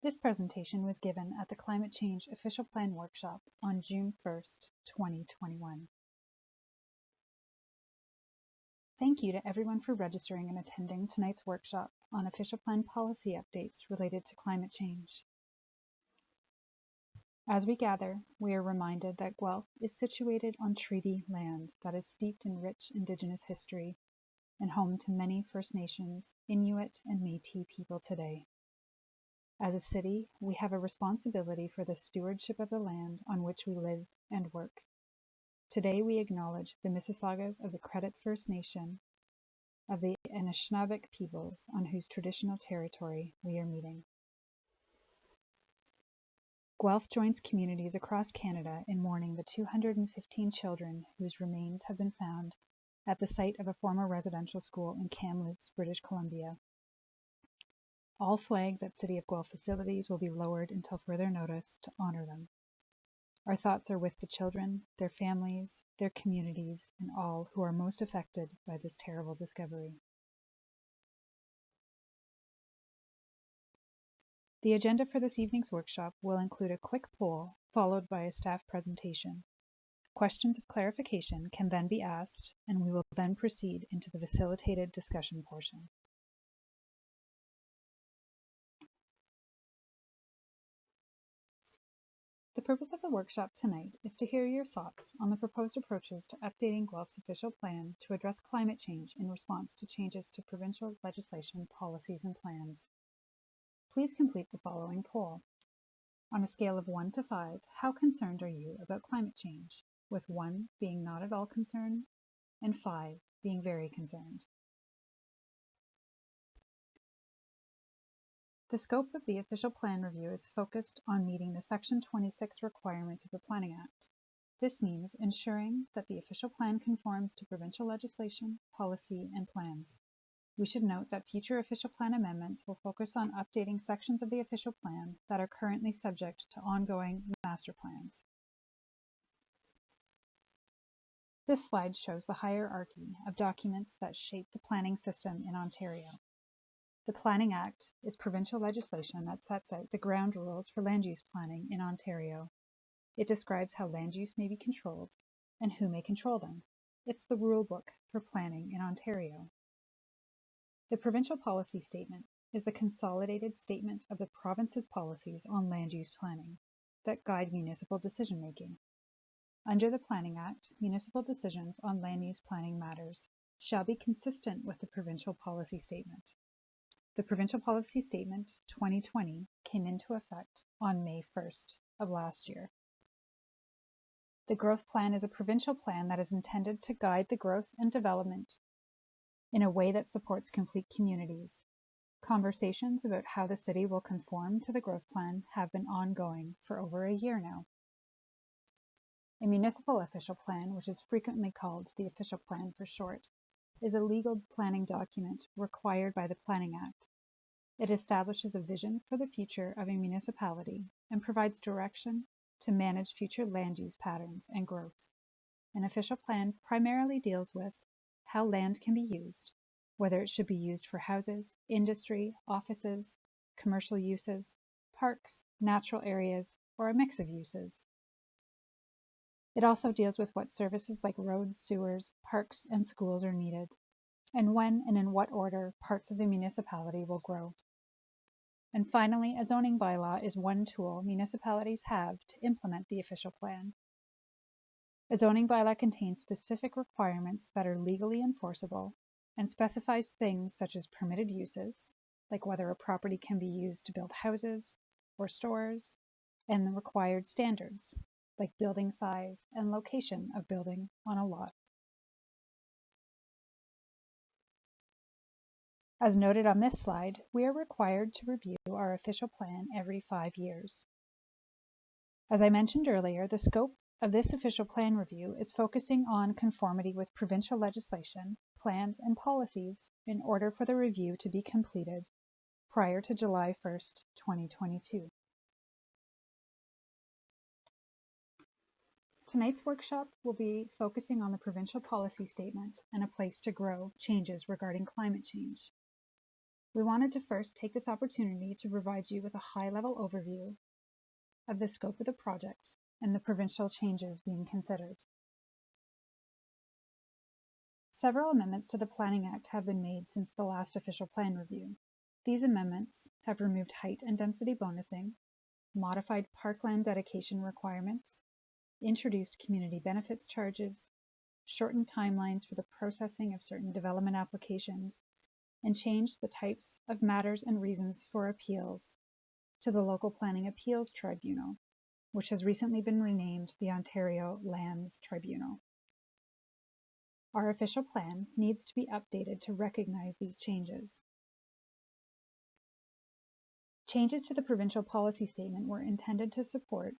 This presentation was given at the Climate Change Official Plan Workshop on June 1st, 2021. Thank you to everyone for registering and attending tonight's workshop on official plan policy updates related to climate change. As we gather, we are reminded that Guelph is situated on treaty land that is steeped in rich Indigenous history and home to many First Nations, Inuit, and Métis people today. As a city, we have a responsibility for the stewardship of the land on which we live and work. Today we acknowledge the Mississaugas of the Credit First Nation of the Anishinaabe peoples on whose traditional territory we are meeting. Guelph joins communities across Canada in mourning the 215 children whose remains have been found at the site of a former residential school in Kamloops, British Columbia. All flags at City of Guelph facilities will be lowered until further notice to honor them. Our thoughts are with the children, their families, their communities, and all who are most affected by this terrible discovery. The agenda for this evening's workshop will include a quick poll followed by a staff presentation. Questions of clarification can then be asked, and we will then proceed into the facilitated discussion portion. The purpose of the workshop tonight is to hear your thoughts on the proposed approaches to updating Guelph's official plan to address climate change in response to changes to provincial legislation, policies, and plans. Please complete the following poll. On a scale of 1 to 5, how concerned are you about climate change, with 1 being not at all concerned and 5 being very concerned? The scope of the official plan review is focused on meeting the Section 26 requirements of the Planning Act. This means ensuring that the official plan conforms to provincial legislation, policy, and plans. We should note that future official plan amendments will focus on updating sections of the official plan that are currently subject to ongoing master plans. This slide shows the hierarchy of documents that shape the planning system in Ontario. The Planning Act is provincial legislation that sets out the ground rules for land use planning in Ontario. It describes how land use may be controlled and who may control them. It's the rule book for planning in Ontario. The Provincial Policy Statement is the consolidated statement of the province's policies on land use planning that guide municipal decision-making. Under the Planning Act, municipal decisions on land use planning matters shall be consistent with the Provincial Policy Statement. The Provincial Policy Statement 2020 came into effect on May 1st of last year. The Growth Plan is a provincial plan that is intended to guide the growth and development in a way that supports complete communities. Conversations about how the city will conform to the Growth Plan have been ongoing for over a year now. A municipal official plan, which is frequently called the official plan for short, is a legal planning document required by the Planning Act. It establishes a vision for the future of a municipality and provides direction to manage future land use patterns and growth. An official plan primarily deals with how land can be used, whether it should be used for houses, industry, offices, commercial uses, parks, natural areas, or a mix of uses. It also deals with what services like roads, sewers, parks, and schools are needed, and when and in what order parts of the municipality will grow. And finally, a zoning bylaw is one tool municipalities have to implement the official plan. A zoning bylaw contains specific requirements that are legally enforceable and specifies things such as permitted uses, like whether a property can be used to build houses or stores, and the required standards, like building size and location of building on a lot. As noted on this slide, we are required to review our official plan every 5 years. As I mentioned earlier, the scope of this official plan review is focusing on conformity with provincial legislation, plans, and policies in order for the review to be completed prior to July 1st, 2022. Tonight's workshop will be focusing on the Provincial Policy Statement and a Place to Grow changes regarding climate change. We wanted to first take this opportunity to provide you with a high-level overview of the scope of the project and the provincial changes being considered. Several amendments to the Planning Act have been made since the last official plan review. These amendments have removed height and density bonusing, modified parkland dedication requirements, introduced community benefits charges, shortened timelines for the processing of certain development applications, and changed the types of matters and reasons for appeals to the Local Planning Appeals Tribunal, which has recently been renamed the Ontario Lands Tribunal. Our official plan needs to be updated to recognize these changes. Changes to the provincial policy statement were intended to support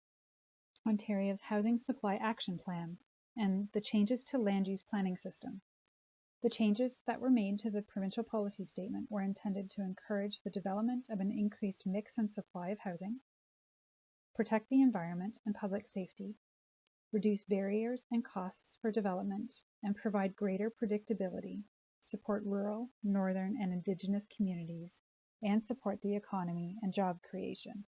Ontario's Housing Supply Action Plan and the changes to land use planning system. The changes that were made to the provincial policy statement were intended to encourage the development of an increased mix and supply of housing, protect the environment and public safety, reduce barriers and costs for development, and provide greater predictability, support rural, northern, and Indigenous communities, and support the economy and job creation.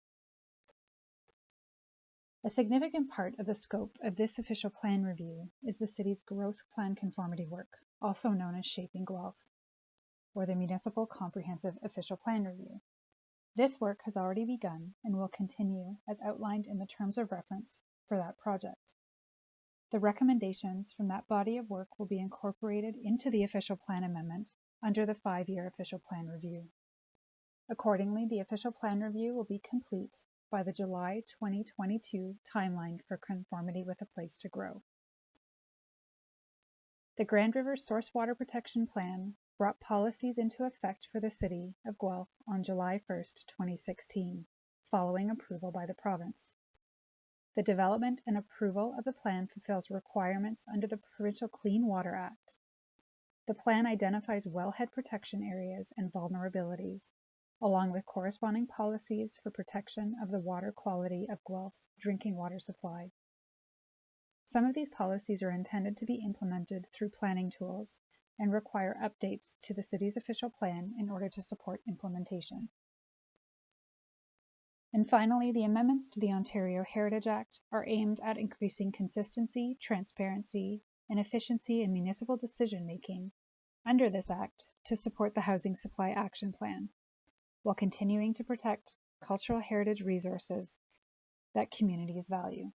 A significant part of the scope of this official plan review is the city's growth plan conformity work, also known as Shaping Guelph, or the Municipal Comprehensive Official Plan Review. This work has already begun and will continue as outlined in the terms of reference for that project. The recommendations from that body of work will be incorporated into the official plan amendment under the 5-year official plan review. Accordingly, the official plan review will be complete by the July 2022 timeline for conformity with a place to grow. The Grand River Source Water Protection Plan brought policies into effect for the City of Guelph on July 1, 2016, following approval by the province. The development and approval of the plan fulfills requirements under the Provincial Clean Water Act. The plan identifies wellhead protection areas and vulnerabilities, along with corresponding policies for protection of the water quality of Guelph's drinking water supply. Some of these policies are intended to be implemented through planning tools and require updates to the city's official plan in order to support implementation. And finally, the amendments to the Ontario Heritage Act are aimed at increasing consistency, transparency, and efficiency in municipal decision-making under this act to support the Housing Supply Action Plan, while continuing to protect cultural heritage resources that communities value.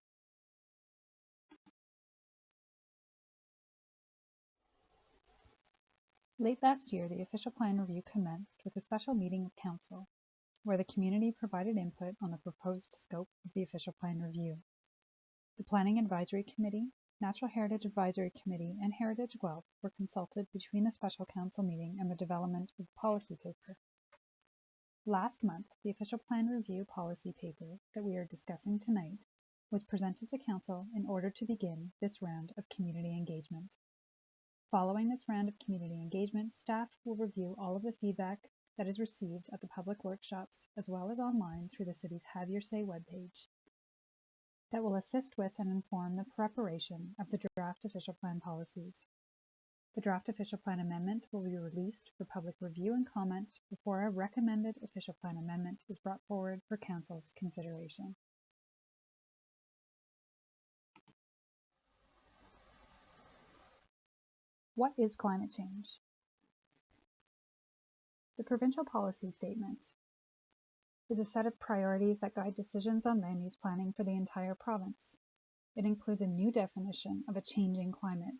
Late last year, the official plan review commenced with a special meeting of council, where the community provided input on the proposed scope of the official plan review. The Planning Advisory Committee, Natural Heritage Advisory Committee, and Heritage Guelph were consulted between the special council meeting and the development of the policy paper. Last month, the official plan review policy paper that we are discussing tonight was presented to Council in order to begin this round of community engagement. Following this round of community engagement, staff will review all of the feedback that is received at the public workshops as well as online through the city's Have Your Say webpage that will assist with and inform the preparation of the draft official plan policies. The draft official plan amendment will be released for public review and comment before a recommended official plan amendment is brought forward for Council's consideration. What is climate change? The provincial policy statement is a set of priorities that guide decisions on land use planning for the entire province. It includes a new definition of a changing climate.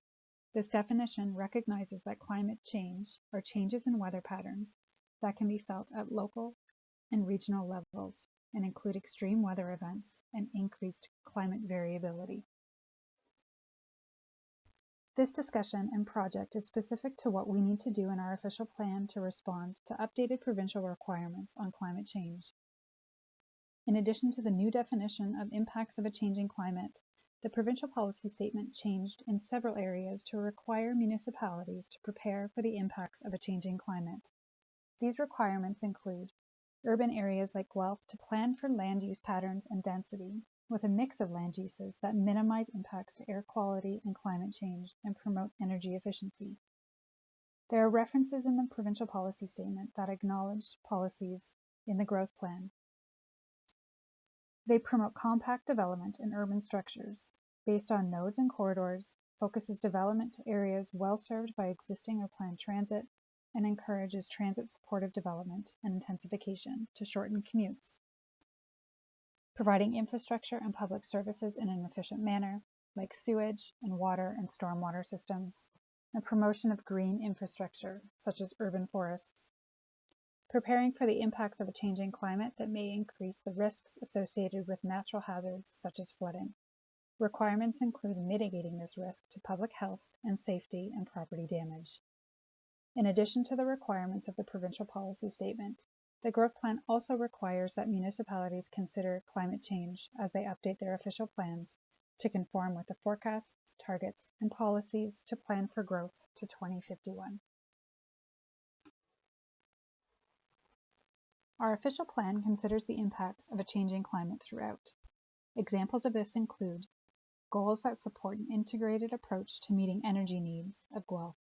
This definition recognizes that climate change are changes in weather patterns that can be felt at local and regional levels and include extreme weather events and increased climate variability. This discussion and project is specific to what we need to do in our official plan to respond to updated provincial requirements on climate change. In addition to the new definition of impacts of a changing climate, the provincial policy statement changed in several areas to require municipalities to prepare for the impacts of a changing climate. These requirements include urban areas like Guelph to plan for land use patterns and density, with a mix of land uses that minimize impacts to air quality and climate change and promote energy efficiency. There are references in the provincial policy statement that acknowledge policies in the growth plan. They promote compact development in urban structures based on nodes and corridors, focuses development to areas well served by existing or planned transit, and encourages transit-supportive development and intensification to shorten commutes. Providing infrastructure and public services in an efficient manner, like sewage and water and stormwater systems, and promotion of green infrastructure, such as urban forests. Preparing for the impacts of a changing climate that may increase the risks associated with natural hazards such as flooding. Requirements include mitigating this risk to public health and safety and property damage. In addition to the requirements of the provincial policy statement, the growth plan also requires that municipalities consider climate change as they update their official plans to conform with the forecasts, targets, and policies to plan for growth to 2051. Our official plan considers the impacts of a changing climate throughout. Examples of this include goals that support an integrated approach to meeting energy needs of Guelph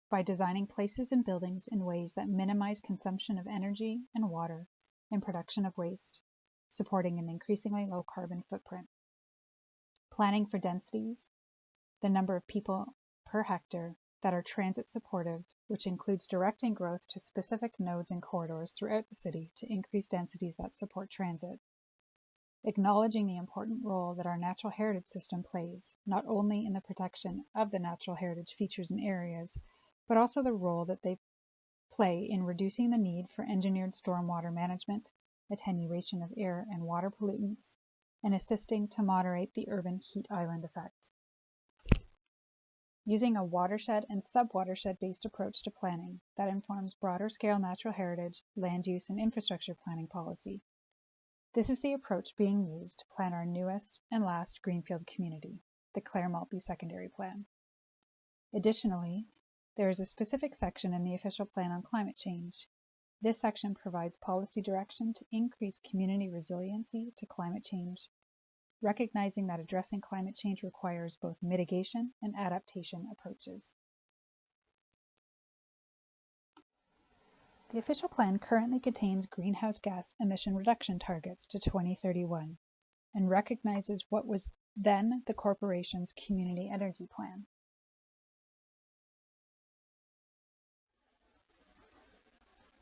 by designing places and buildings in ways that minimize consumption of energy and water and production of waste, supporting an increasingly low carbon footprint. Planning for densities, the number of people per hectare that are transit supportive, which includes directing growth to specific nodes and corridors throughout the city to increase densities that support transit. Acknowledging the important role that our natural heritage system plays, not only in the protection of the natural heritage features and areas, but also the role that they play in reducing the need for engineered stormwater management, attenuation of air and water pollutants, and assisting to moderate the urban heat island effect. Using a watershed and sub-watershed-based approach to planning that informs broader-scale natural heritage, land use, and infrastructure planning policy. This is the approach being used to plan our newest and last greenfield community, the Clare Maltby Secondary Plan. Additionally, there is a specific section in the official plan on climate change. This section provides policy direction to increase community resiliency to climate change, recognizing that addressing climate change requires both mitigation and adaptation approaches. The official plan currently contains greenhouse gas emission reduction targets to 2031 and recognizes what was then the corporation's community energy plan.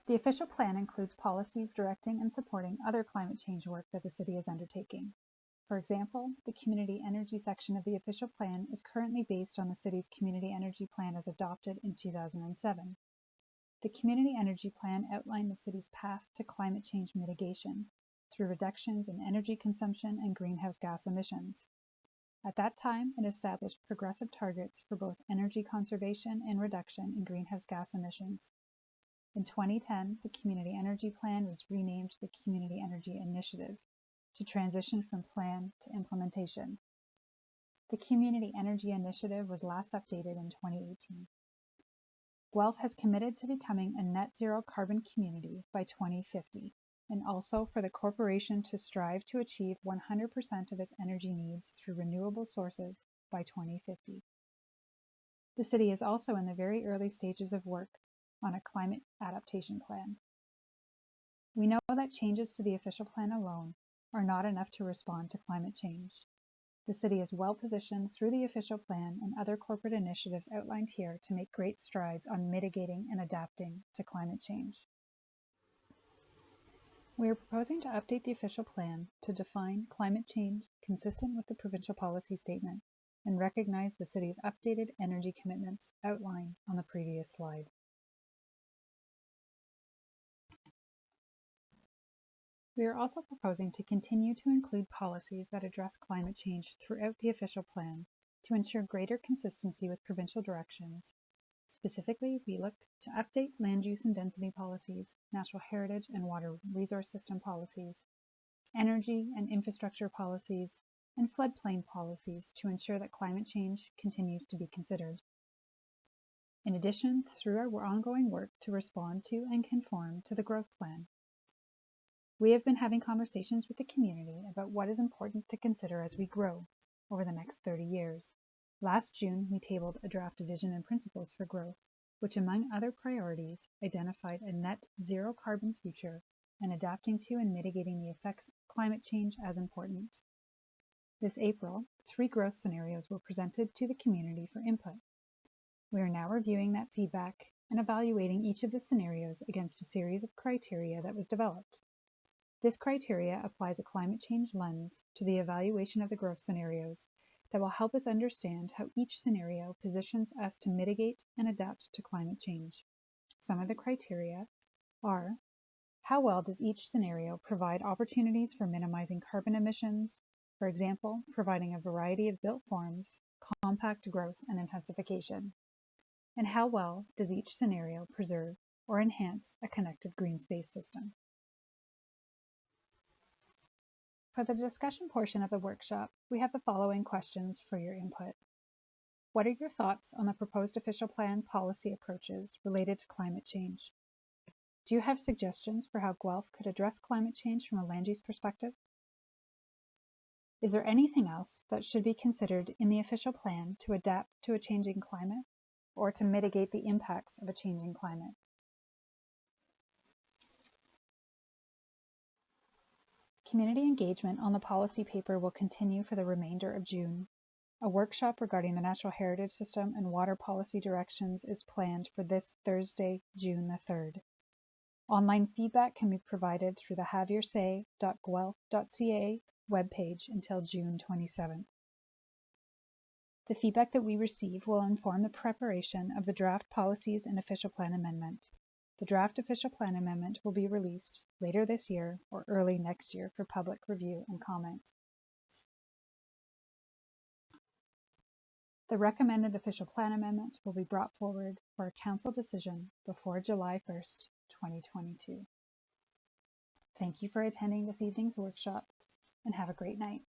The official plan includes policies directing and supporting other climate change work that the city is undertaking. For example, the community energy section of the official plan is currently based on the city's community energy plan as adopted in 2007. The community energy plan outlined the city's path to climate change mitigation through reductions in energy consumption and greenhouse gas emissions. At that time, it established progressive targets for both energy conservation and reduction in greenhouse gas emissions. In 2010, the Community Energy Plan was renamed the Community Energy Initiative to transition from plan to implementation. The Community Energy Initiative was last updated in 2018. Guelph has committed to becoming a net zero carbon community by 2050, and also for the corporation to strive to achieve 100% of its energy needs through renewable sources by 2050. The city is also in the very early stages of work on a climate adaptation plan. We know that changes to the official plan alone are not enough to respond to climate change. The city is well positioned through the official plan and other corporate initiatives outlined here to make great strides on mitigating and adapting to climate change. We are proposing to update the official plan to define climate change consistent with the provincial policy statement and recognize the city's updated energy commitments outlined on the previous slide. We are also proposing to continue to include policies that address climate change throughout the official plan to ensure greater consistency with provincial directions. Specifically, we look to update land use and density policies, natural heritage and water resource system policies, energy and infrastructure policies, and floodplain policies to ensure that climate change continues to be considered. In addition, through our ongoing work to respond to and conform to the growth plan, we have been having conversations with the community about what is important to consider as we grow over the next 30 years. Last June, we tabled a draft vision and principles for growth, which among other priorities identified a net zero carbon future and adapting to and mitigating the effects of climate change as important. This April, 3 growth scenarios were presented to the community for input. We are now reviewing that feedback and evaluating each of the scenarios against a series of criteria that was developed. This criteria applies a climate change lens to the evaluation of the growth scenarios that will help us understand how each scenario positions us to mitigate and adapt to climate change. Some of the criteria are: how well does each scenario provide opportunities for minimizing carbon emissions, for example, providing a variety of built forms, compact growth and intensification? And how well does each scenario preserve or enhance a connected green space system? For the discussion portion of the workshop, we have the following questions for your input. What are your thoughts on the proposed official plan policy approaches related to climate change? Do you have suggestions for how Guelph could address climate change from a land use perspective? Is there anything else that should be considered in the official plan to adapt to a changing climate or to mitigate the impacts of a changing climate? Community engagement on the policy paper will continue for the remainder of June. A workshop regarding the natural heritage system and water policy directions is planned for this Thursday, June the 3rd. Online feedback can be provided through the haveyoursay.guelph.ca webpage until June 27th. The feedback that we receive will inform the preparation of the draft policies and official plan amendment. The draft official plan amendment will be released later this year or early next year for public review and comment. The recommended official plan amendment will be brought forward for a council decision before July 1st, 2022. Thank you for attending this evening's workshop and have a great night.